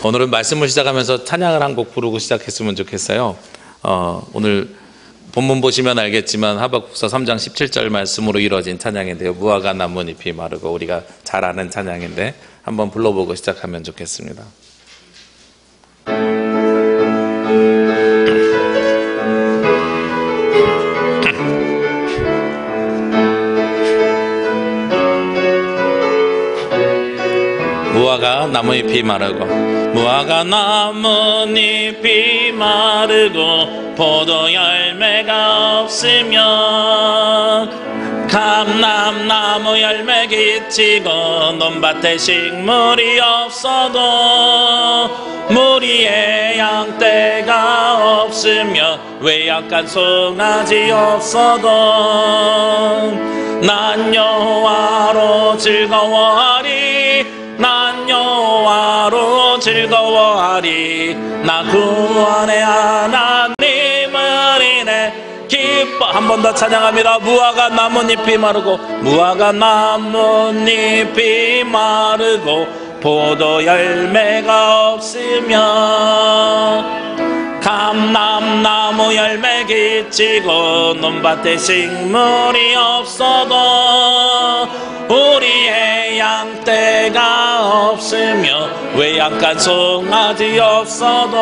오늘은 말씀을 시작하면서 찬양을 한 곡 부르고 시작했으면 좋겠어요. 오늘 본문 보시면 알겠지만 하박국서 3장 17절 말씀으로 이루어진 찬양인데요. 무화과 나뭇잎이 마르고, 우리가 잘 아는 찬양인데 한번 불러보고 시작하면 좋겠습니다. 무화과 나뭇잎이 마르고, 무화과 나뭇잎이 마르고 포도 열매가 없으면 감람나무 열매 기치고 논밭에 식물이 없어도 무리의 양떼가 없으며 외양간 송아지 없어도 난 여호와로 즐거워하리, 난 여호와로 즐거워하리. 나 구원의 하나님을 인해 기뻐. 한 번 더 찬양합니다. 무화과 나뭇잎이 마르고, 무화과 나뭇잎이 마르고 포도 열매가 없으며 감람나무 열매 기치고 논밭에 식물이 없어도 우리의 양떼가 없으며 외양간 송아지 없어도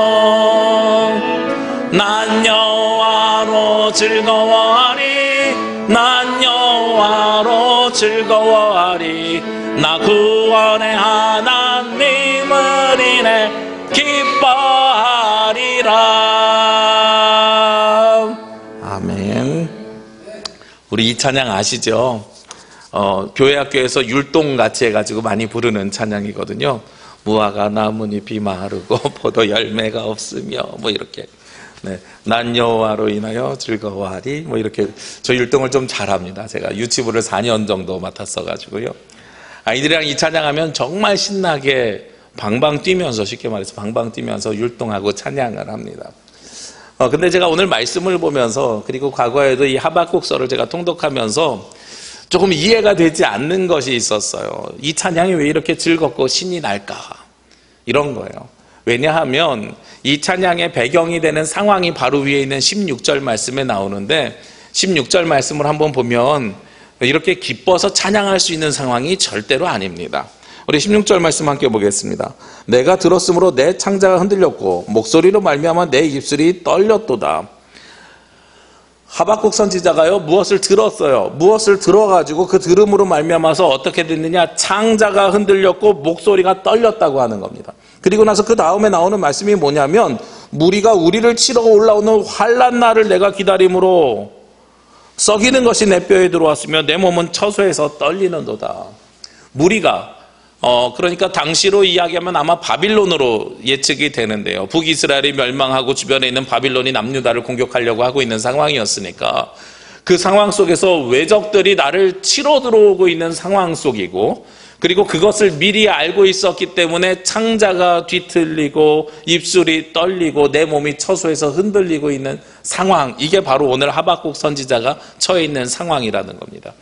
난 여호와로 즐거워하리, 난 여호와로 즐거워하리. 나 구원의 하나님을 인해 기뻐하리라. 아멘. 우리 이 찬양 아시죠? 교회 학교에서 율동같이 해가지고 많이 부르는 찬양이거든요. 무화과 나뭇잎이 마르고 포도 열매가 없으며 뭐 이렇게. 네, 난 여호와로 인하여 즐거워하리. 뭐 이렇게. 저 율동을 좀 잘합니다. 제가 유치부를 4년 정도 맡았어가지고요. 아이들이랑 이 찬양하면 정말 신나게 방방 뛰면서, 쉽게 말해서 방방 뛰면서 율동하고 찬양을 합니다. 근데 제가 오늘 말씀을 보면서, 그리고 과거에도 이 하박국서를 제가 통독하면서 조금 이해가 되지 않는 것이 있었어요. 이 찬양이 왜 이렇게 즐겁고 신이 날까? 이런 거예요. 왜냐하면 이 찬양의 배경이 되는 상황이 바로 위에 있는 16절 말씀에 나오는데, 16절 말씀을 한번 보면 이렇게 기뻐서 찬양할 수 있는 상황이 절대로 아닙니다. 우리 16절 말씀 함께 보겠습니다. 내가 들었으므로 내 창자가 흔들렸고 목소리로 말미암아 내 입술이 떨렸도다. 하박국 선지자가요, 무엇을 들었어요. 무엇을 들어가지고 그 들음으로 말미암아서 어떻게 됐느냐, 창자가 흔들렸고 목소리가 떨렸다고 하는 겁니다. 그리고 나서 그 다음에 나오는 말씀이 뭐냐면, 무리가 우리를 치러 올라오는 환난 날을 내가 기다림으로 썩이는 것이 내 뼈에 들어왔으며 내 몸은 처소에서 떨리는도다. 무리가 그러니까 당시로 이야기하면 아마 바빌론으로 예측이 되는데요. 북이스라엘이 멸망하고 주변에 있는 바빌론이 남유다를 공격하려고 하고 있는 상황이었으니까 그 상황 속에서 외적들이 나를 치러 들어오고 있는 상황 속이고, 그리고 그것을 미리 알고 있었기 때문에 창자가 뒤틀리고 입술이 떨리고 내 몸이 처소에서 흔들리고 있는 상황, 이게 바로 오늘 하박국 선지자가 처해 있는 상황이라는 겁니다.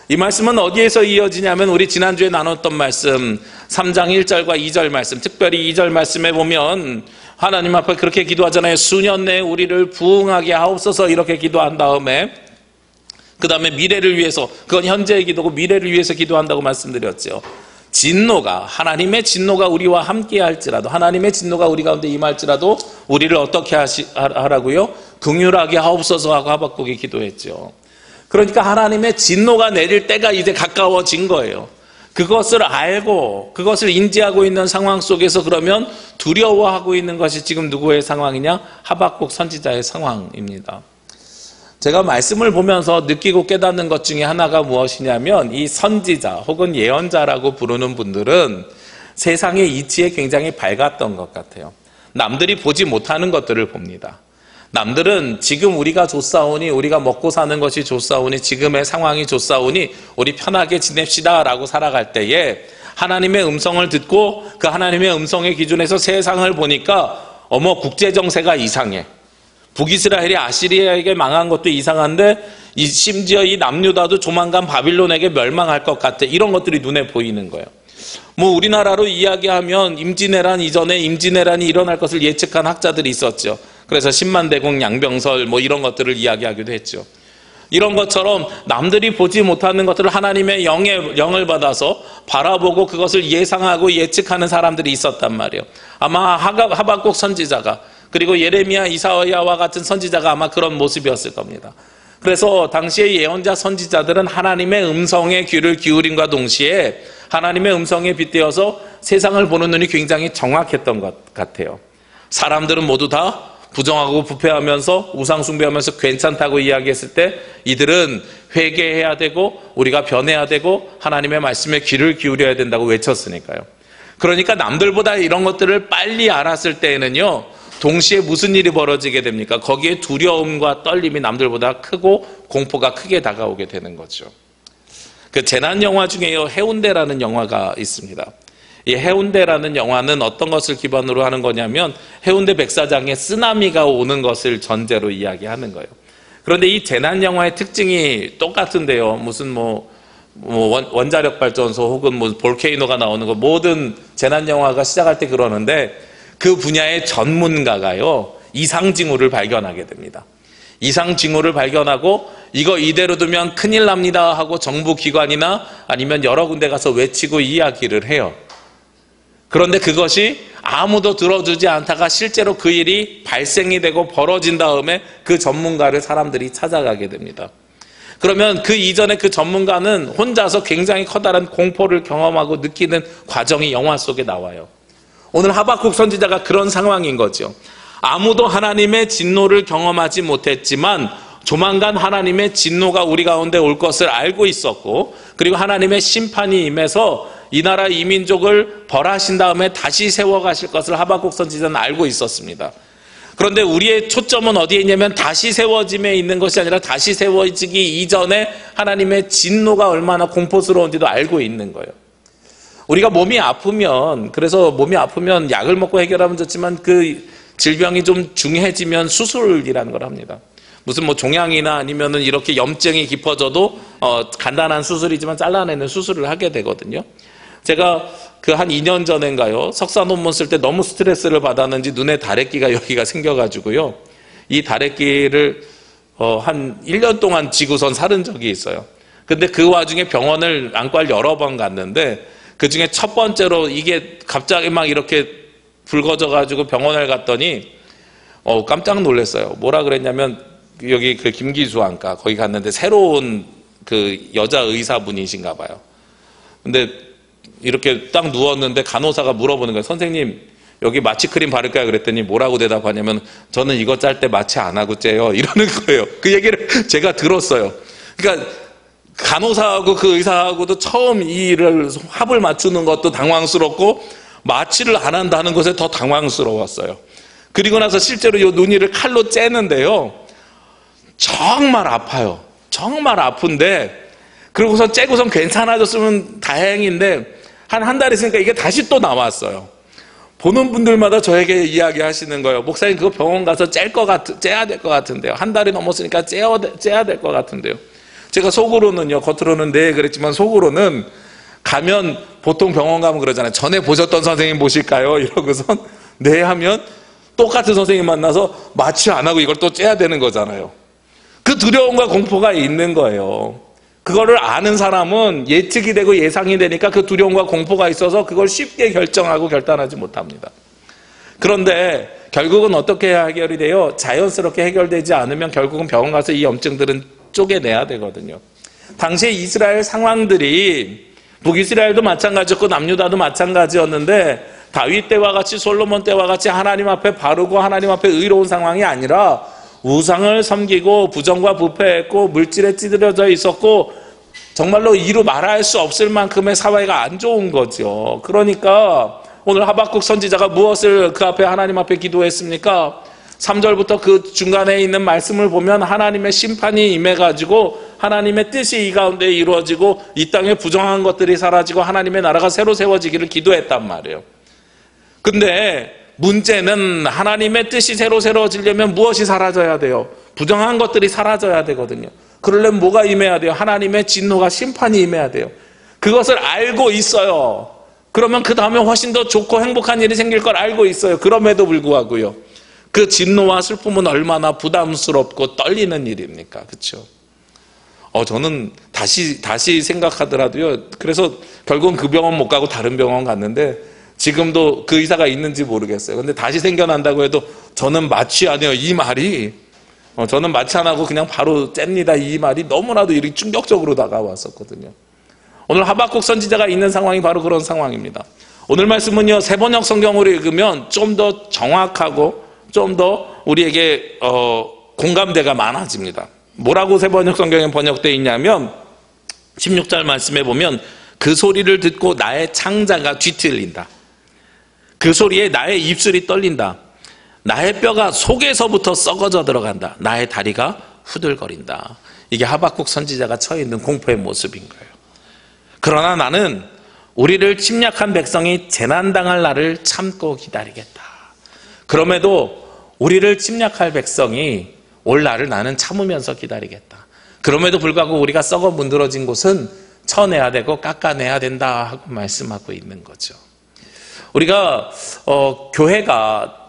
이 말씀은 어디에서 이어지냐면, 우리 지난주에 나눴던 말씀 3장 1절과 2절 말씀, 특별히 2절 말씀에 보면 하나님 앞에 그렇게 기도하잖아요. 수년 내에 우리를 부흥하게 하옵소서, 이렇게 기도한 다음에 그 다음에 미래를 위해서, 그건 현재의 기도고 미래를 위해서 기도한다고 말씀드렸죠. 진노가, 하나님의 진노가 우리와 함께 할지라도, 하나님의 진노가 우리 가운데 임할지라도 우리를 어떻게 하라고요? 긍휼하게 하옵소서 하고 하박국이 기도했죠. 그러니까 하나님의 진노가 내릴 때가 이제 가까워진 거예요. 그것을 알고 그것을 인지하고 있는 상황 속에서 그러면 두려워하고 있는 것이 지금 누구의 상황이냐? 하박국 선지자의 상황입니다. 제가 말씀을 보면서 느끼고 깨닫는 것 중에 하나가 무엇이냐면, 이 선지자 혹은 예언자라고 부르는 분들은 세상의 이치에 굉장히 밝았던 것 같아요. 남들이 보지 못하는 것들을 봅니다. 남들은 지금 우리가 좋사오니, 우리가 먹고 사는 것이 좋사오니, 지금의 상황이 좋사오니 우리 편하게 지냅시다 라고 살아갈 때에 하나님의 음성을 듣고 그 하나님의 음성의 기준에서 세상을 보니까 어머, 국제정세가 이상해. 북이스라엘이 아시리아에게 망한 것도 이상한데 심지어 이 남유다도 조만간 바빌론에게 멸망할 것 같아. 이런 것들이 눈에 보이는 거예요. 뭐 우리나라로 이야기하면 임진왜란 이전에 임진왜란이 일어날 것을 예측한 학자들이 있었죠. 그래서 10만 대공 양병설 뭐 이런 것들을 이야기하기도 했죠. 이런 것처럼 남들이 보지 못하는 것들을 하나님의 영을 받아서 바라보고 그것을 예상하고 예측하는 사람들이 있었단 말이에요. 아마 하박국 선지자가, 그리고 예레미야, 이사야와 같은 선지자가 아마 그런 모습이었을 겁니다. 그래서 당시의 예언자 선지자들은 하나님의 음성에 귀를 기울임과 동시에 하나님의 음성에 빗대어서 세상을 보는 눈이 굉장히 정확했던 것 같아요. 사람들은 모두 다 부정하고 부패하면서 우상 숭배하면서 괜찮다고 이야기했을 때 이들은 회개해야 되고 우리가 변해야 되고 하나님의 말씀에 귀를 기울여야 된다고 외쳤으니까요. 그러니까 남들보다 이런 것들을 빨리 알았을 때에는요, 동시에 무슨 일이 벌어지게 됩니까? 거기에 두려움과 떨림이 남들보다 크고 공포가 크게 다가오게 되는 거죠. 그 재난 영화 중에요, 해운대라는 영화가 있습니다. 이 해운대라는 영화는 어떤 것을 기반으로 하는 거냐면 해운대 백사장에 쓰나미가 오는 것을 전제로 이야기하는 거예요. 그런데 이 재난 영화의 특징이 똑같은데요. 무슨 원자력 발전소 혹은 볼케이노가 나오는 거, 모든 재난 영화가 시작할 때 그러는데 그 분야의 전문가가요, 이상 징후를 발견하게 됩니다. 이상 징후를 발견하고 이거 이대로 두면 큰일 납니다 하고 정부 기관이나 아니면 여러 군데 가서 외치고 이야기를 해요. 그런데 그것이 아무도 들어주지 않다가 실제로 그 일이 발생이 되고 벌어진 다음에 그 전문가를 사람들이 찾아가게 됩니다. 그러면 그 이전에 그 전문가는 혼자서 굉장히 커다란 공포를 경험하고 느끼는 과정이 영화 속에 나와요. 오늘 하박국 선지자가 그런 상황인 거죠. 아무도 하나님의 진노를 경험하지 못했지만 조만간 하나님의 진노가 우리 가운데 올 것을 알고 있었고, 그리고 하나님의 심판이 임해서 이 나라 이 민족을 벌하신 다음에 다시 세워가실 것을 하박국 선지자는 알고 있었습니다. 그런데 우리의 초점은 어디에 있냐면 다시 세워짐에 있는 것이 아니라 다시 세워지기 이전에 하나님의 진노가 얼마나 공포스러운지도 알고 있는 거예요. 우리가 몸이 아프면, 그래서 몸이 아프면 약을 먹고 해결하면 좋지만 그 질병이 좀 중해지면 수술이라는 걸 합니다. 무슨 종양이나 아니면은 이렇게 염증이 깊어져도 간단한 수술이지만 잘라내는 수술을 하게 되거든요. 제가 그 한 2년 전인가요, 석사 논문 쓸 때 너무 스트레스를 받았는지 눈에 다래끼가 여기가 생겨가지고요, 이 다래끼를 한 1년 동안 지고선 살은 적이 있어요. 근데 그 와중에 병원을 안과를 여러 번 갔는데 그 중에 첫 번째로 이게 갑자기 막 이렇게 붉어져가지고 병원을 갔더니 깜짝 놀랐어요. 뭐라 그랬냐면 여기 그 김기수 안과 거기 갔는데 새로운 그 여자 의사분이신가 봐요. 근데 이렇게 딱 누웠는데 간호사가 물어보는 거예요. 선생님 여기 마취크림 바를까요? 그랬더니 뭐라고 대답하냐면 저는 이거 짤 때 마취 안 하고 째요. 이러는 거예요. 그 얘기를 제가 들었어요. 그러니까 간호사하고 그 의사하고도 처음 이 일을 합을 맞추는 것도 당황스럽고 마취를 안 한다는 것에 더 당황스러웠어요. 그리고 나서 실제로 이 눈이를 칼로 째는데요, 정말 아파요. 정말 아픈데, 그러고서 째고선 괜찮아졌으면 다행인데 한 달 있으니까 이게 다시 또 나왔어요. 보는 분들마다 저에게 이야기하시는 거예요. 목사님 그거 병원 가서 째야 될 것 같은데요. 한 달이 넘었으니까 째야 될 것 같은데요. 제가 속으로는요, 겉으로는 네 그랬지만 속으로는 가면 보통 병원 가면 그러잖아요. 전에 보셨던 선생님 보실까요? 이러고선 네 하면 똑같은 선생님 만나서 마취 안 하고 이걸 또 째야 되는 거잖아요. 그 두려움과 공포가 있는 거예요. 그거를 아는 사람은 예측이 되고 예상이 되니까 그 두려움과 공포가 있어서 그걸 쉽게 결정하고 결단하지 못합니다. 그런데 결국은 어떻게 해야 해결이 돼요? 자연스럽게 해결되지 않으면 결국은 병원 가서 이 염증들은 쪼개내야 되거든요. 당시에 이스라엘 상황들이, 북이스라엘도 마찬가지였고 남유다도 마찬가지였는데 다윗 때와 같이 솔로몬 때와 같이 하나님 앞에 바르고 하나님 앞에 의로운 상황이 아니라 우상을 섬기고 부정과 부패했고 물질에 찌들어져 있었고 정말로 이루 말할 수 없을 만큼의 사회가 안 좋은 거죠. 그러니까 오늘 하박국 선지자가 무엇을 그 앞에 하나님 앞에 기도했습니까? 3절부터 그 중간에 있는 말씀을 보면 하나님의 심판이 임해가지고 하나님의 뜻이 이 가운데 이루어지고 이 땅에 부정한 것들이 사라지고 하나님의 나라가 새로 세워지기를 기도했단 말이에요. 근데 문제는 하나님의 뜻이 새로 세워지려면 무엇이 사라져야 돼요? 부정한 것들이 사라져야 되거든요. 그러려면 뭐가 임해야 돼요? 하나님의 진노가 심판이 임해야 돼요. 그것을 알고 있어요. 그러면 그 다음에 훨씬 더 좋고 행복한 일이 생길 걸 알고 있어요. 그럼에도 불구하고요. 그 진노와 슬픔은 얼마나 부담스럽고 떨리는 일입니까? 그렇죠? 저는 다시 생각하더라도요. 그래서 결국은 그 병원 못 가고 다른 병원 갔는데 지금도 그 의사가 있는지 모르겠어요. 근데 다시 생겨난다고 해도 저는 마취 안 해요. 이 말이 저는 마취 안 하고 그냥 바로 잽니다. 이 말이 너무나도 이렇게 충격적으로 다가왔었거든요. 오늘 하박국 선지자가 있는 상황이 바로 그런 상황입니다. 오늘 말씀은요, 세번역 성경으로 읽으면 좀 더 정확하고 좀 더 우리에게 공감대가 많아집니다. 뭐라고 세번역 성경에 번역되어 있냐면 16절 말씀에 보면 그 소리를 듣고 나의 창자가 뒤틀린다. 그 소리에 나의 입술이 떨린다. 나의 뼈가 속에서부터 썩어져 들어간다. 나의 다리가 후들거린다. 이게 하박국 선지자가 처해 있는 공포의 모습인 거예요. 그러나 나는 우리를 침략한 백성이 재난당할 날을 참고 기다리겠다. 그럼에도 우리를 침략할 백성이 올 날을 나는 참으면서 기다리겠다. 그럼에도 불구하고 우리가 썩어 문드러진 곳은 쳐내야 되고 깎아내야 된다 하고 말씀하고 있는 거죠. 우리가 교회가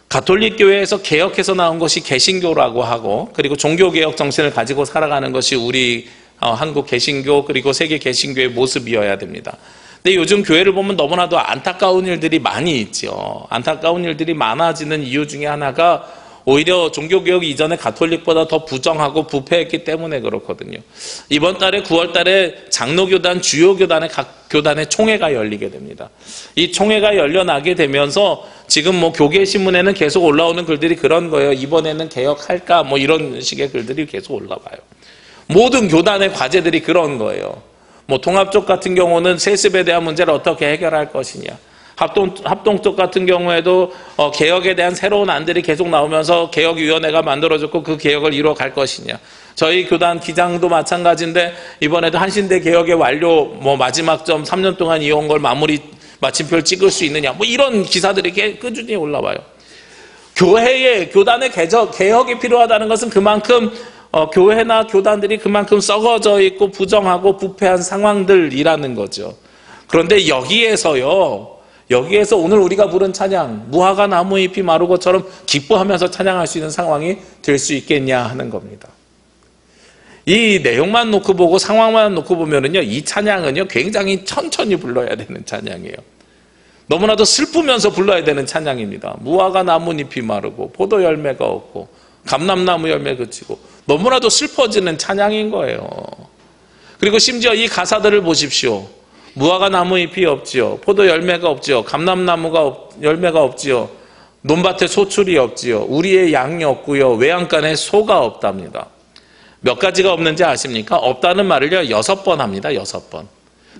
가톨릭 교회에서 개혁해서 나온 것이 개신교라고 하고, 그리고 종교개혁 정신을 가지고 살아가는 것이 우리 한국 개신교 그리고 세계 개신교의 모습이어야 됩니다. 근데 요즘 교회를 보면 너무나도 안타까운 일들이 많이 있죠. 안타까운 일들이 많아지는 이유 중에 하나가 오히려 종교개혁 이전에 가톨릭보다 더 부정하고 부패했기 때문에 그렇거든요. 이번 달에 9월 달에 장로교단, 주요 교단의 각 교단의 총회가 열리게 됩니다. 이 총회가 열려나게 되면서 지금 뭐 교계신문에는 계속 올라오는 글들이 그런 거예요. 이번에는 개혁할까? 뭐 이런 식의 글들이 계속 올라와요. 모든 교단의 과제들이 그런 거예요. 뭐 통합 쪽 같은 경우는 세습에 대한 문제를 어떻게 해결할 것이냐. 합동 쪽 같은 경우에도 개혁에 대한 새로운 안들이 계속 나오면서 개혁위원회가 만들어졌고 그 개혁을 이루어갈 것이냐. 저희 교단 기장도 마찬가지인데 이번에도 한신대 개혁의 완료 마지막 점 3년 동안 이어온 걸 마침표를 찍을 수 있느냐. 뭐 이런 기사들이 꾸준히 올라와요. 교단의 개혁이 필요하다는 것은 그만큼 교회나 교단들이 그만큼 썩어져 있고 부정하고 부패한 상황들이라는 거죠. 그런데 여기에서 오늘 우리가 부른 찬양, 무화과 나무 잎이 마르고처럼 기뻐하면서 찬양할 수 있는 상황이 될 수 있겠냐 하는 겁니다. 이 내용만 놓고 보고 상황만 놓고 보면은요, 이 찬양은요 굉장히 천천히 불러야 되는 찬양이에요. 너무나도 슬프면서 불러야 되는 찬양입니다. 무화과 나무 잎이 마르고 포도 열매가 없고 감람나무 열매 그치고 너무나도 슬퍼지는 찬양인 거예요. 그리고 심지어 이 가사들을 보십시오. 무화과 나무 잎이 없지요. 포도 열매가 없지요. 감람나무가 열매가 없지요. 논밭에 소출이 없지요. 우리의 양이 없고요. 외양간에 소가 없답니다. 몇 가지가 없는지 아십니까? 없다는 말을요 6번 합니다. 6번.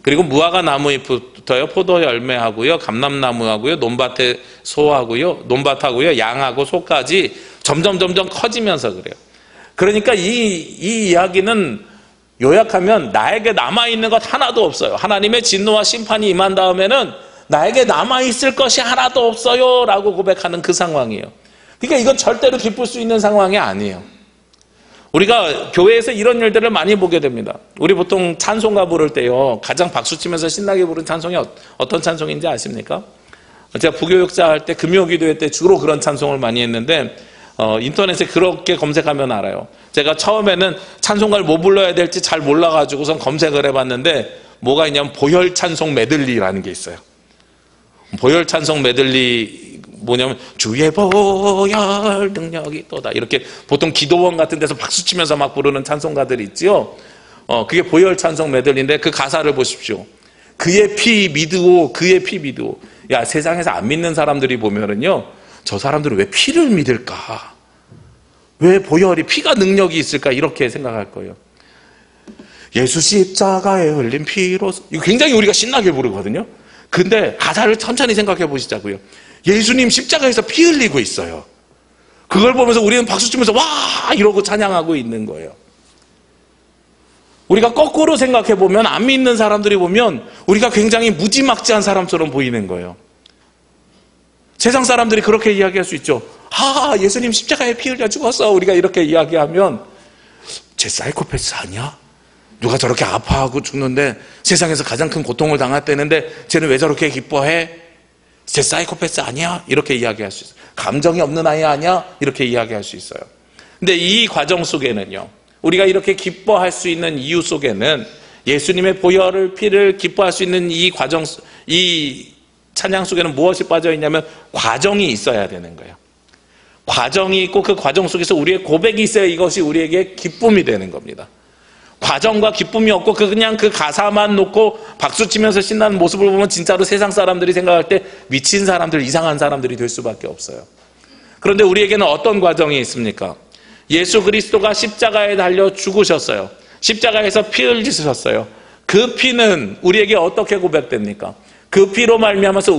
그리고 무화과 나무 잎부터요 포도 열매하고요, 감람나무하고요, 논밭에 소하고요, 논밭하고요, 양하고 소까지 점점 커지면서 그래요. 그러니까 이 이야기는 요약하면 나에게 남아있는 것 하나도 없어요. 하나님의 진노와 심판이 임한 다음에는 나에게 남아있을 것이 하나도 없어요 라고 고백하는 그 상황이에요. 그러니까 이건 절대로 기쁠 수 있는 상황이 아니에요. 우리가 교회에서 이런 일들을 많이 보게 됩니다. 우리 보통 찬송가 부를 때요 가장 박수치면서 신나게 부른 찬송이 어떤 찬송인지 아십니까? 제가 부교육자 할 때 금요기도회 때 주로 그런 찬송을 많이 했는데 인터넷에 그렇게 검색하면 알아요. 제가 처음에는 찬송가를 뭐 불러야 될지 잘 몰라가지고선 검색을 해봤는데 뭐가 있냐면 보혈 찬송 메들리라는 게 있어요. 보혈 찬송 메들리 뭐냐면 주의 보혈 능력이 또다 이렇게 보통 기도원 같은 데서 박수치면서 막 부르는 찬송가들이 있지요. 그게 보혈 찬송 메들리인데 그 가사를 보십시오. 그의 피 믿으오 그의 피 믿으오. 야, 세상에서 안 믿는 사람들이 보면은요 저 사람들은 왜 피를 믿을까? 왜 보혈이 피가 능력이 있을까? 이렇게 생각할 거예요. 예수 십자가에 흘린 피로서. 이거 굉장히 우리가 신나게 부르거든요. 근데 가사를 천천히 생각해 보시자고요. 예수님 십자가에서 피 흘리고 있어요. 그걸 보면서 우리는 박수 치면서 와 이러고 찬양하고 있는 거예요. 우리가 거꾸로 생각해 보면 안 믿는 사람들이 보면 우리가 굉장히 무지막지한 사람처럼 보이는 거예요. 세상 사람들이 그렇게 이야기할 수 있죠. 예수님 십자가에 피 흘려 죽었어. 우리가 이렇게 이야기하면 쟤 사이코패스 아니야? 누가 저렇게 아파하고 죽는데 세상에서 가장 큰 고통을 당했다는데 쟤는 왜 저렇게 기뻐해? 쟤 사이코패스 아니야? 이렇게 이야기할 수 있어요. 감정이 없는 아이 아니야? 이렇게 이야기할 수 있어요. 근데 이 과정 속에는요, 우리가 이렇게 기뻐할 수 있는 이유 속에는 예수님의 보혈을 피를 기뻐할 수 있는 이 과정, 이 찬양 속에는 무엇이 빠져 있냐면 과정이 있어야 되는 거예요. 과정이 있고 그 과정 속에서 우리의 고백이 있어야 이것이 우리에게 기쁨이 되는 겁니다. 과정과 기쁨이 없고 그냥 그 가사만 놓고 박수치면서 신나는 모습을 보면 진짜로 세상 사람들이 생각할 때 미친 사람들, 이상한 사람들이 될 수밖에 없어요. 그런데 우리에게는 어떤 과정이 있습니까? 예수 그리스도가 십자가에 달려 죽으셨어요. 십자가에서 피 흘리셨어요. 그 피는 우리에게 어떻게 고백됩니까? 그 피로 말미암아서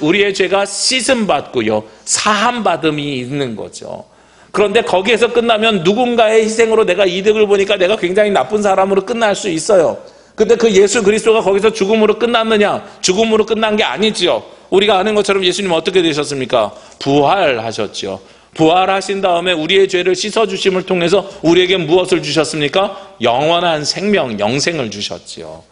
우리의 죄가 씻음 받고요, 사함 받음이 있는 거죠. 그런데 거기에서 끝나면 누군가의 희생으로 내가 이득을 보니까 내가 굉장히 나쁜 사람으로 끝날 수 있어요. 근데 그 예수 그리스도가 거기서 죽음으로 끝났느냐? 죽음으로 끝난 게 아니지요. 우리가 아는 것처럼 예수님은 어떻게 되셨습니까? 부활하셨죠. 부활하신 다음에 우리의 죄를 씻어주심을 통해서 우리에게 무엇을 주셨습니까? 영원한 생명, 영생을 주셨지요.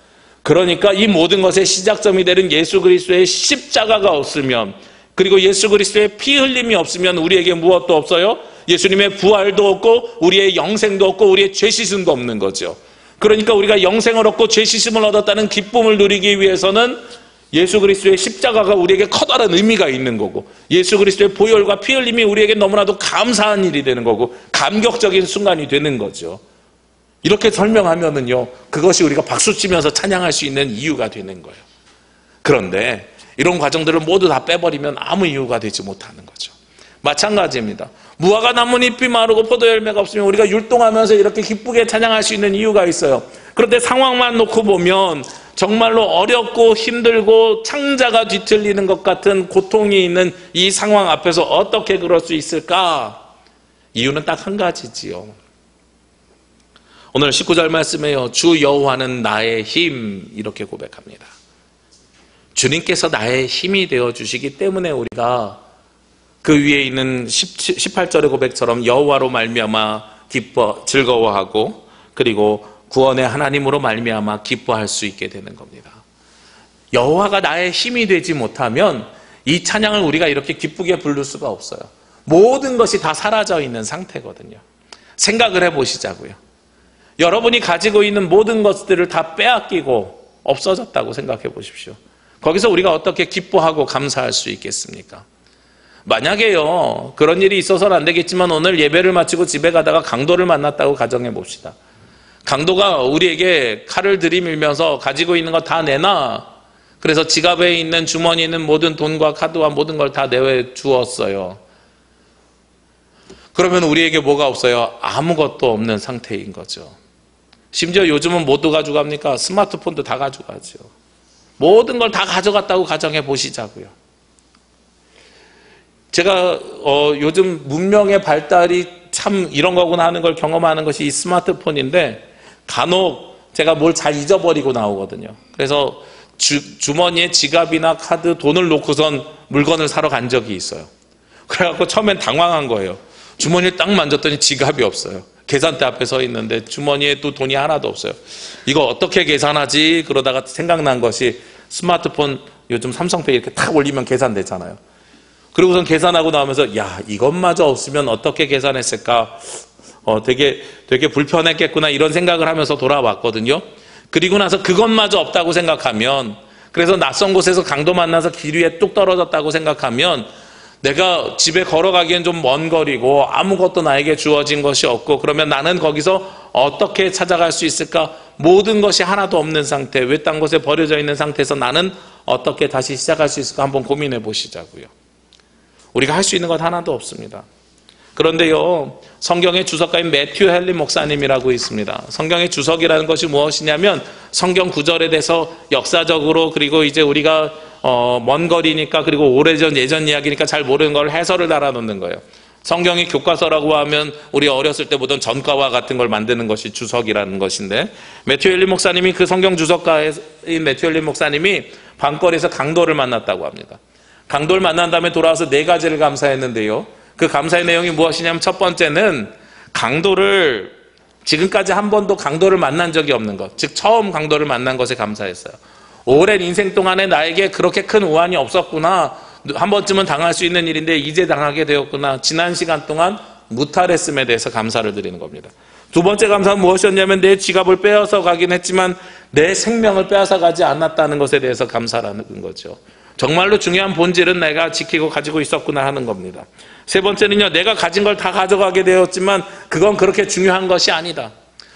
그러니까 이 모든 것의 시작점이 되는 예수 그리스도의 십자가가 없으면, 그리고 예수 그리스도의 피 흘림이 없으면 우리에게 무엇도 없어요? 예수님의 부활도 없고 우리의 영생도 없고 우리의 죄 씻음도 없는 거죠. 그러니까 우리가 영생을 얻고 죄 씻음을 얻었다는 기쁨을 누리기 위해서는 예수 그리스도의 십자가가 우리에게 커다란 의미가 있는 거고, 예수 그리스도의 보혈과 피 흘림이 우리에게 너무나도 감사한 일이 되는 거고 감격적인 순간이 되는 거죠. 이렇게 설명하면은요, 그것이 우리가 박수치면서 찬양할 수 있는 이유가 되는 거예요. 그런데 이런 과정들을 모두 다 빼버리면 아무 이유가 되지 못하는 거죠. 마찬가지입니다. 무화과 나뭇잎이 마르고 포도 열매가 없으면 우리가 율동하면서 이렇게 기쁘게 찬양할 수 있는 이유가 있어요. 그런데 상황만 놓고 보면 정말로 어렵고 힘들고 창자가 뒤틀리는 것 같은 고통이 있는 이 상황 앞에서 어떻게 그럴 수 있을까? 이유는 딱 한 가지지요. 오늘 19절 말씀에요, 주 여호와는 나의 힘, 이렇게 고백합니다. 주님께서 나의 힘이 되어주시기 때문에 우리가 그 위에 있는 18절의 고백처럼 여호와로 말미암아 기뻐 즐거워하고, 그리고 구원의 하나님으로 말미암아 기뻐할 수 있게 되는 겁니다. 여호와가 나의 힘이 되지 못하면 이 찬양을 우리가 이렇게 기쁘게 부를 수가 없어요. 모든 것이 다 사라져 있는 상태거든요. 생각을 해보시자고요. 여러분이 가지고 있는 모든 것들을 다 빼앗기고 없어졌다고 생각해 보십시오. 거기서 우리가 어떻게 기뻐하고 감사할 수 있겠습니까? 만약에요, 그런 일이 있어서는 안 되겠지만 오늘 예배를 마치고 집에 가다가 강도를 만났다고 가정해 봅시다. 강도가 우리에게 칼을 들이밀면서 가지고 있는 거 다 내놔. 그래서 지갑에 있는 주머니에 있는 모든 돈과 카드와 모든 걸 다 내주었어요. 그러면 우리에게 뭐가 없어요? 아무것도 없는 상태인 거죠. 심지어 요즘은 뭐 가져갑니까? 스마트폰도 다 가져가죠. 모든 걸 다 가져갔다고 가정해 보시자고요. 제가 요즘 문명의 발달이 참 이런 거구나 하는 걸 경험하는 것이 이 스마트폰인데, 간혹 제가 뭘 잘 잊어버리고 나오거든요. 그래서 주머니에 지갑이나 카드, 돈을 놓고선 물건을 사러 간 적이 있어요. 그래갖고 처음엔 당황한 거예요. 주머니를 딱 만졌더니 지갑이 없어요. 계산대 앞에 서 있는데 주머니에 또 돈이 하나도 없어요. 이거 어떻게 계산하지? 그러다가 생각난 것이 스마트폰, 요즘 삼성페이 이렇게 탁 올리면 계산되잖아요. 그리고선 계산하고 나오면서 야, 이것마저 없으면 어떻게 계산했을까? 되게 불편했겠구나, 이런 생각을 하면서 돌아왔거든요. 그리고 나서 그것마저 없다고 생각하면, 그래서 낯선 곳에서 강도 만나서 길 위에 뚝 떨어졌다고 생각하면 내가 집에 걸어가기엔 좀 먼 거리고 아무것도 나에게 주어진 것이 없고, 그러면 나는 거기서 어떻게 찾아갈 수 있을까? 모든 것이 하나도 없는 상태, 외딴 곳에 버려져 있는 상태에서 나는 어떻게 다시 시작할 수 있을까? 한번 고민해 보시자고요. 우리가 할 수 있는 것 하나도 없습니다. 그런데요, 성경의 주석가인 매튜 헨리 목사님이라고 있습니다. 성경의 주석이라는 것이 무엇이냐면 성경 구절에 대해서 역사적으로, 그리고 이제 우리가 먼 거리니까, 그리고 오래전 예전 이야기니까 잘 모르는 걸 해설을 달아놓는 거예요. 성경이 교과서라고 하면 우리 어렸을 때 보던 전과와 같은 걸 만드는 것이 주석이라는 것인데, 매튜 헨리 목사님이, 그 성경 주석가인 매튜 헨리 목사님이 밤거리에서 강도를 만났다고 합니다. 강도를 만난 다음에 돌아와서 4가지를 감사했는데요, 그 감사의 내용이 무엇이냐면 첫 번째는 강도를 지금까지 한 번도 강도를 만난 적이 없는 것, 즉 처음 강도를 만난 것에 감사했어요. 오랜 인생 동안에 나에게 그렇게 큰 오한이 없었구나, 한 번쯤은 당할 수 있는 일인데 이제 당하게 되었구나, 지난 시간 동안 무탈했음에 대해서 감사를 드리는 겁니다. 두 번째 감사는 무엇이었냐면 내 지갑을 빼앗아 가긴 했지만 내 생명을 빼앗아 가지 않았다는 것에 대해서 감사라는 거죠. 정말로 중요한 본질은 내가 지키고 가지고 있었구나 하는 겁니다. 세 번째는요, 내가 가진 걸 다 가져가게 되었지만 그건 그렇게 중요한 것이 아니다.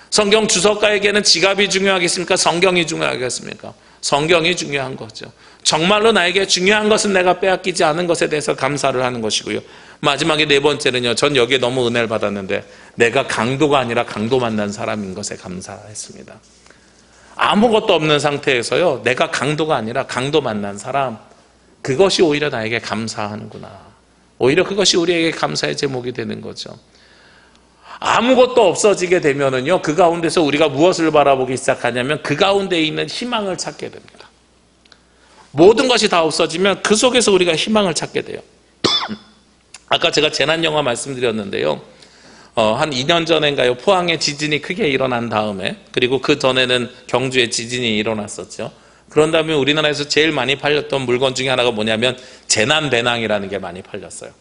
성경 주석가에게는 지갑이 중요하겠습니까? 성경이 중요하겠습니까? 성경이 중요한 거죠. 정말로 나에게 중요한 것은 내가 빼앗기지 않은 것에 대해서 감사를 하는 것이고요. 마지막에 네 번째는요, 전 여기에 너무 은혜를 받았는데 내가 강도가 아니라 강도 만난 사람인 것에 감사했습니다. 아무것도 없는 상태에서요, 내가 강도가 아니라 강도 만난 사람, 그것이 오히려 나에게 감사하는구나. 오히려 그것이 우리에게 감사의 제목이 되는 거죠. 아무것도 없어지게 되면은요, 그 가운데서 우리가 무엇을 바라보기 시작하냐면 그 가운데 있는 희망을 찾게 됩니다. 모든 것이 다 없어지면 그 속에서 우리가 희망을 찾게 돼요. 아까 제가 재난영화 말씀드렸는데요, 한 2년 전인가요, 포항에 지진이 크게 일어난 다음에, 그리고 그 전에는 경주에 지진이 일어났었죠. 그런 다음에 우리나라에서 제일 많이 팔렸던 물건 중에 하나가 뭐냐면 재난배낭이라는 게 많이 팔렸어요.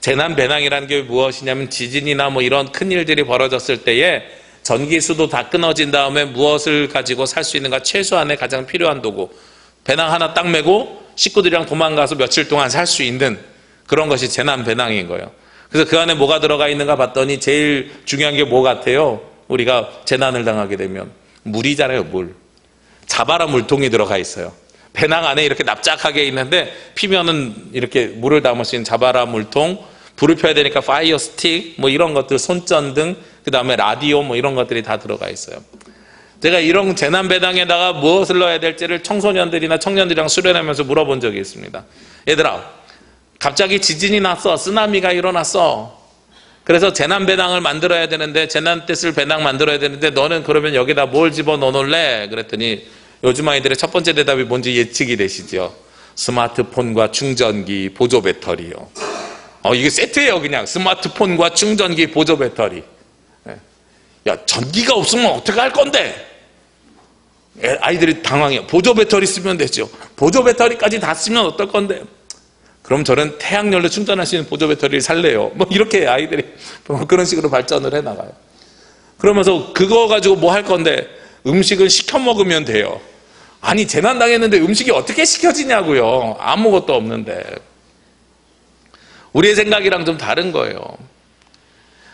재난배낭이라는 게 무엇이냐면 지진이나 뭐 이런 큰일들이 벌어졌을 때에 전기수도 다 끊어진 다음에 무엇을 가지고 살 수 있는가, 최소한의 가장 필요한 도구, 배낭 하나 딱 메고 식구들이랑 도망가서 며칠 동안 살 수 있는 그런 것이 재난배낭인 거예요. 그래서 그 안에 뭐가 들어가 있는가 봤더니 제일 중요한 게 뭐 같아요? 우리가 재난을 당하게 되면 물이잖아요. 물. 자바라 물통이 들어가 있어요. 배낭 안에 이렇게 납작하게 있는데 피면은 이렇게 물을 담을 수 있는 자바라 물통, 불을 펴야 되니까 파이어 스틱, 뭐 이런 것들, 손전등, 그 다음에 라디오 뭐 이런 것들이 다 들어가 있어요. 제가 이런 재난배낭에다가 무엇을 넣어야 될지를 청소년들이나 청년들이랑 수련하면서 물어본 적이 있습니다. 얘들아, 갑자기 지진이 났어. 쓰나미가 일어났어. 그래서 재난배낭을 만들어야 되는데, 재난 때 쓸 배낭 만들어야 되는데 너는 그러면 여기다 뭘 집어넣어 놓을래? 그랬더니 요즘 아이들의 첫 번째 대답이 뭔지 예측이 되시죠? 스마트폰과 충전기, 보조 배터리요. 이게 세트예요. 그냥 스마트폰과 충전기, 보조 배터리. 야, 전기가 없으면 어떻게 할 건데? 아이들이 당황해요. 보조 배터리 쓰면 되죠. 보조 배터리까지 다 쓰면 어떨 건데? 그럼 저는 태양열로 충전할 수 있는 보조 배터리를 살래요. 뭐 이렇게 아이들이 그런 식으로 발전을 해나가요. 그러면서 그거 가지고 뭐 할 건데? 음식은 시켜 먹으면 돼요. 아니, 재난 당했는데 음식이 어떻게 시켜지냐고요. 아무것도 없는데. 우리의 생각이랑 좀 다른 거예요.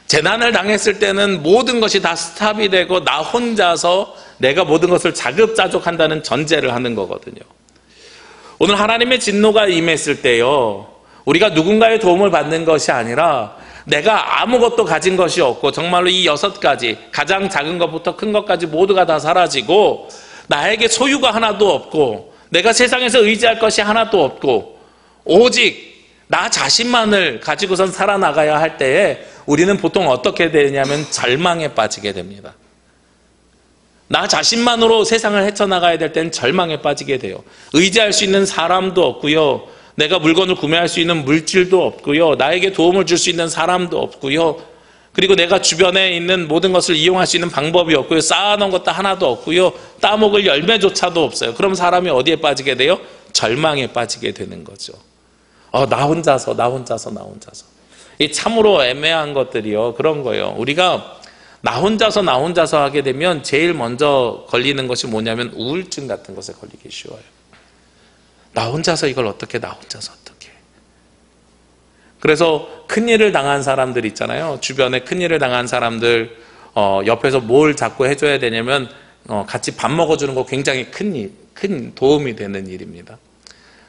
재난을 당했을 때는 모든 것이 다 스탑이 되고 나 혼자서 내가 모든 것을 자급자족한다는 전제를 하는 거거든요. 오늘 하나님의 진노가 임했을 때요, 우리가 누군가의 도움을 받는 것이 아니라 내가 아무것도 가진 것이 없고 정말로 이 6가지, 가장 작은 것부터 큰 것까지 모두가 다 사라지고 나에게 소유가 하나도 없고 내가 세상에서 의지할 것이 하나도 없고 오직 나 자신만을 가지고선 살아나가야 할 때에 우리는 보통 어떻게 되냐면 절망에 빠지게 됩니다. 나 자신만으로 세상을 헤쳐나가야 될 때는 절망에 빠지게 돼요. 의지할 수 있는 사람도 없고요, 내가 물건을 구매할 수 있는 물질도 없고요, 나에게 도움을 줄 수 있는 사람도 없고요, 그리고 내가 주변에 있는 모든 것을 이용할 수 있는 방법이 없고요, 쌓아놓은 것도 하나도 없고요, 따먹을 열매조차도 없어요. 그럼 사람이 어디에 빠지게 돼요? 절망에 빠지게 되는 거죠. 나 혼자서. 이 참으로 애매한 것들이요, 그런 거예요. 우리가 나 혼자서 하게 되면 제일 먼저 걸리는 것이 뭐냐면 우울증 같은 것에 걸리기 쉬워요. 나 혼자서 이걸 어떻게. 그래서 큰일을 당한 사람들 있잖아요. 주변에 큰일을 당한 사람들 옆에서 뭘 자꾸 해줘야 되냐면 같이 밥 먹어주는 거 굉장히 큰 도움이 되는 일입니다.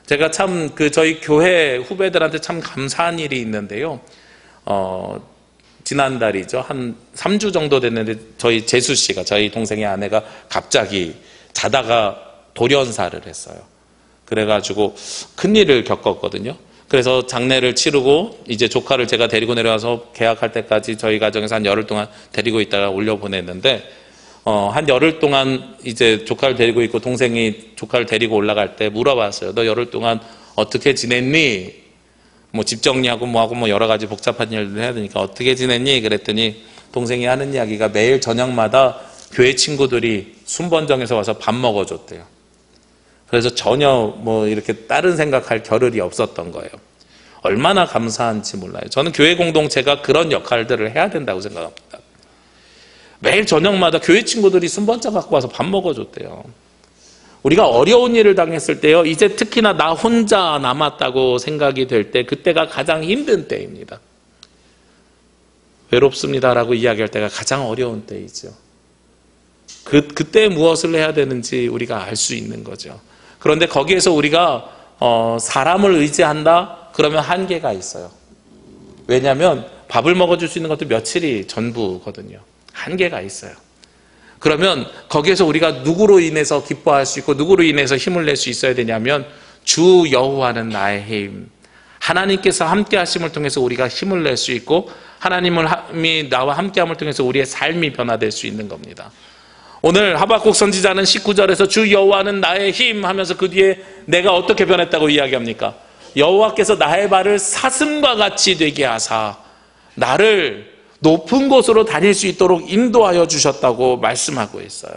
제가 참 저희 교회 후배들한테 참 감사한 일이 있는데요. 지난달이죠. 한 3주 정도 됐는데 저희 재수 씨가, 저희 동생의 아내가 갑자기 자다가 돌연사를 했어요. 그래가지고 큰일을 겪었거든요. 그래서 장례를 치르고 이제 조카를 제가 데리고 내려와서 계약할 때까지 저희 가정에서 한 열흘 동안 데리고 있다가 올려보냈는데 한 열흘 동안 이제 조카를 데리고 있고 동생이 조카를 데리고 올라갈 때 물어봤어요. 너 열흘 동안 어떻게 지냈니? 뭐 집 정리하고 뭐하고 뭐 여러 가지 복잡한 일을 해야 되니까 어떻게 지냈니? 그랬더니 동생이 하는 이야기가 매일 저녁마다 교회 친구들이 순번정에서 와서 밥 먹어줬대요. 그래서 전혀 이렇게 다른 생각할 겨를이 없었던 거예요. 얼마나 감사한지 몰라요. 저는 교회 공동체가 그런 역할들을 해야 된다고 생각합니다. 매일 저녁마다 교회 친구들이 순번장 갖고 와서 밥 먹어줬대요. 우리가 어려운 일을 당했을 때요, 이제 특히나 나 혼자 남았다고 생각이 될 때, 그때가 가장 힘든 때입니다. 외롭습니다라고 이야기할 때가 가장 어려운 때이죠. 그때 무엇을 해야 되는지 우리가 알 수 있는 거죠. 그런데 거기에서 우리가 사람을 의지한다? 그러면 한계가 있어요. 왜냐하면 밥을 먹어줄 수 있는 것도 며칠이 전부거든요. 한계가 있어요. 그러면 거기에서 우리가 누구로 인해서 기뻐할 수 있고 누구로 인해서 힘을 낼 수 있어야 되냐면 주 여호와는 나의 힘. 하나님께서 함께 하심을 통해서 우리가 힘을 낼 수 있고 하나님이 나와 함께 함을 통해서 우리의 삶이 변화될 수 있는 겁니다. 오늘 하박국 선지자는 19절에서 주 여호와는 나의 힘 하면서 그 뒤에 내가 어떻게 변했다고 이야기합니까? 여호와께서 나의 발을 사슴과 같이 되게 하사 나를 높은 곳으로 다닐 수 있도록 인도하여 주셨다고 말씀하고 있어요.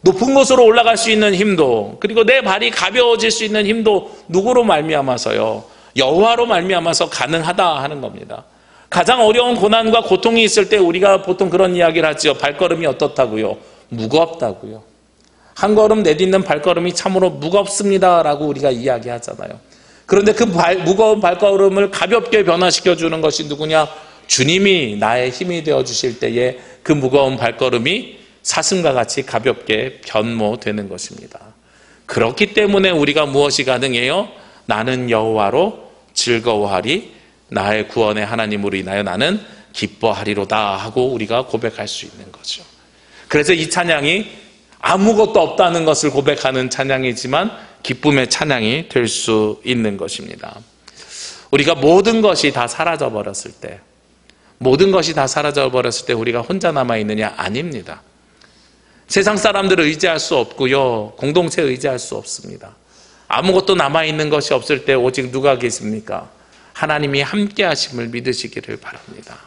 높은 곳으로 올라갈 수 있는 힘도, 그리고 내 발이 가벼워질 수 있는 힘도 누구로 말미암아서요? 여호와로 말미암아서 가능하다 하는 겁니다. 가장 어려운 고난과 고통이 있을 때 우리가 보통 그런 이야기를 하죠. 발걸음이 어떻다고요? 무겁다고요. 한 걸음 내딛는 발걸음이 참으로 무겁습니다라고 우리가 이야기하잖아요. 그런데 그 무거운 발걸음을 가볍게 변화시켜 주는 것이 누구냐? 주님이 나의 힘이 되어 주실 때에 그 무거운 발걸음이 사슴과 같이 가볍게 변모되는 것입니다. 그렇기 때문에 우리가 무엇이 가능해요? 나는 여호와로 즐거워하리, 나의 구원의 하나님으로 인하여 나는 기뻐하리로다 하고 우리가 고백할 수 있는 거죠. 그래서 이 찬양이 아무것도 없다는 것을 고백하는 찬양이지만 기쁨의 찬양이 될 수 있는 것입니다. 우리가 모든 것이 다 사라져버렸을 때, 모든 것이 다 사라져버렸을 때 우리가 혼자 남아있느냐? 아닙니다. 세상 사람들을 의지할 수 없고요, 공동체 의지할 수 없습니다. 아무것도 남아있는 것이 없을 때 오직 누가 계십니까? 하나님이 함께 하심을 믿으시기를 바랍니다.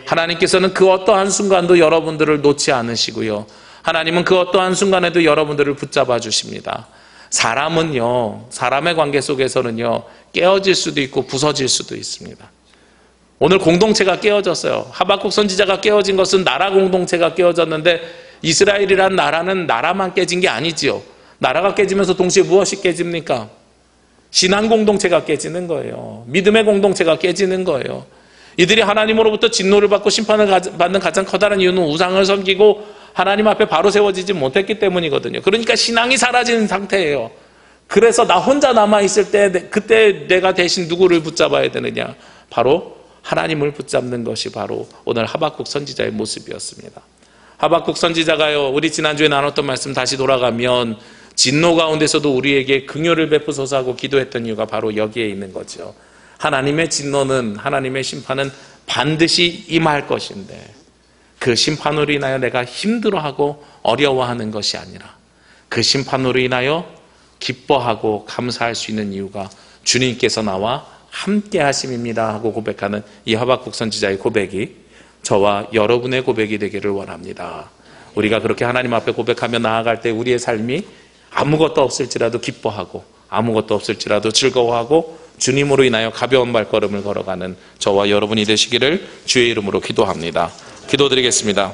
하나님께서는 그 어떠한 순간도 여러분들을 놓지 않으시고요, 하나님은 그 어떠한 순간에도 여러분들을 붙잡아 주십니다. 사람은요, 사람의 관계 속에서는요, 깨어질 수도 있고 부서질 수도 있습니다. 오늘 공동체가 깨어졌어요. 하박국 선지자가 깨어진 것은 나라 공동체가 깨어졌는데 이스라엘이란 나라는 나라만 깨진 게 아니지요. 나라가 깨지면서 동시에 무엇이 깨집니까? 신앙 공동체가 깨지는 거예요. 믿음의 공동체가 깨지는 거예요. 이들이 하나님으로부터 진노를 받고 심판을 받는 가장 커다란 이유는 우상을 섬기고 하나님 앞에 바로 세워지지 못했기 때문이거든요. 그러니까 신앙이 사라지는 상태예요. 그래서 나 혼자 남아있을 때 그때 내가 대신 누구를 붙잡아야 되느냐? 바로 하나님을 붙잡는 것이 바로 오늘 하박국 선지자의 모습이었습니다. 하박국 선지자가요, 우리 지난주에 나눴던 말씀 다시 돌아가면 진노 가운데서도 우리에게 긍휼을 베푸소서 하고 기도했던 이유가 바로 여기에 있는 거죠. 하나님의 진노는, 하나님의 심판은 반드시 임할 것인데 그 심판으로 인하여 내가 힘들어하고 어려워하는 것이 아니라 그 심판으로 인하여 기뻐하고 감사할 수 있는 이유가 주님께서 나와 함께 하심입니다 하고 고백하는 이 하박국 선지자의 고백이 저와 여러분의 고백이 되기를 원합니다. 우리가 그렇게 하나님 앞에 고백하며 나아갈 때 우리의 삶이 아무것도 없을지라도 기뻐하고 아무것도 없을지라도 즐거워하고 주님으로 인하여 가벼운 발걸음을 걸어가는 저와 여러분이 되시기를 주의 이름으로 기도합니다. 기도드리겠습니다.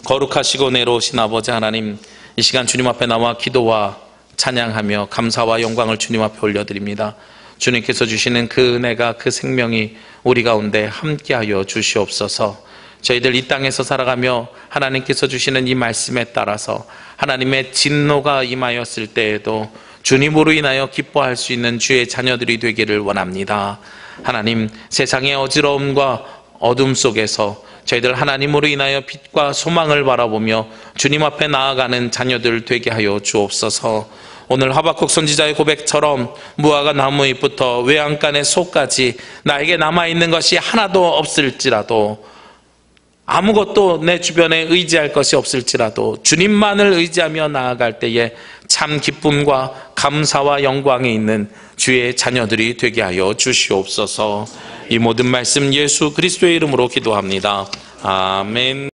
거룩하시고 내로우신 아버지 하나님, 이 시간 주님 앞에 나와 기도와 찬양하며 감사와 영광을 주님 앞에 올려드립니다. 주님께서 주시는 그 은혜가, 그 생명이 우리 가운데 함께하여 주시옵소서. 저희들 이 땅에서 살아가며 하나님께서 주시는 이 말씀에 따라서 하나님의 진노가 임하였을 때에도 주님으로 인하여 기뻐할 수 있는 주의 자녀들이 되기를 원합니다. 하나님, 세상의 어지러움과 어둠 속에서 저희들 하나님으로 인하여 빛과 소망을 바라보며 주님 앞에 나아가는 자녀들 되게 하여 주옵소서. 오늘 하박국 선지자의 고백처럼 무화과 나무 잎부터 외양간의 속까지 나에게 남아있는 것이 하나도 없을지라도, 아무것도 내 주변에 의지할 것이 없을지라도 주님만을 의지하며 나아갈 때에 참 기쁨과 감사와 영광이 있는 주의 자녀들이 되게 하여 주시옵소서. 이 모든 말씀 예수 그리스도의 이름으로 기도합니다. 아멘.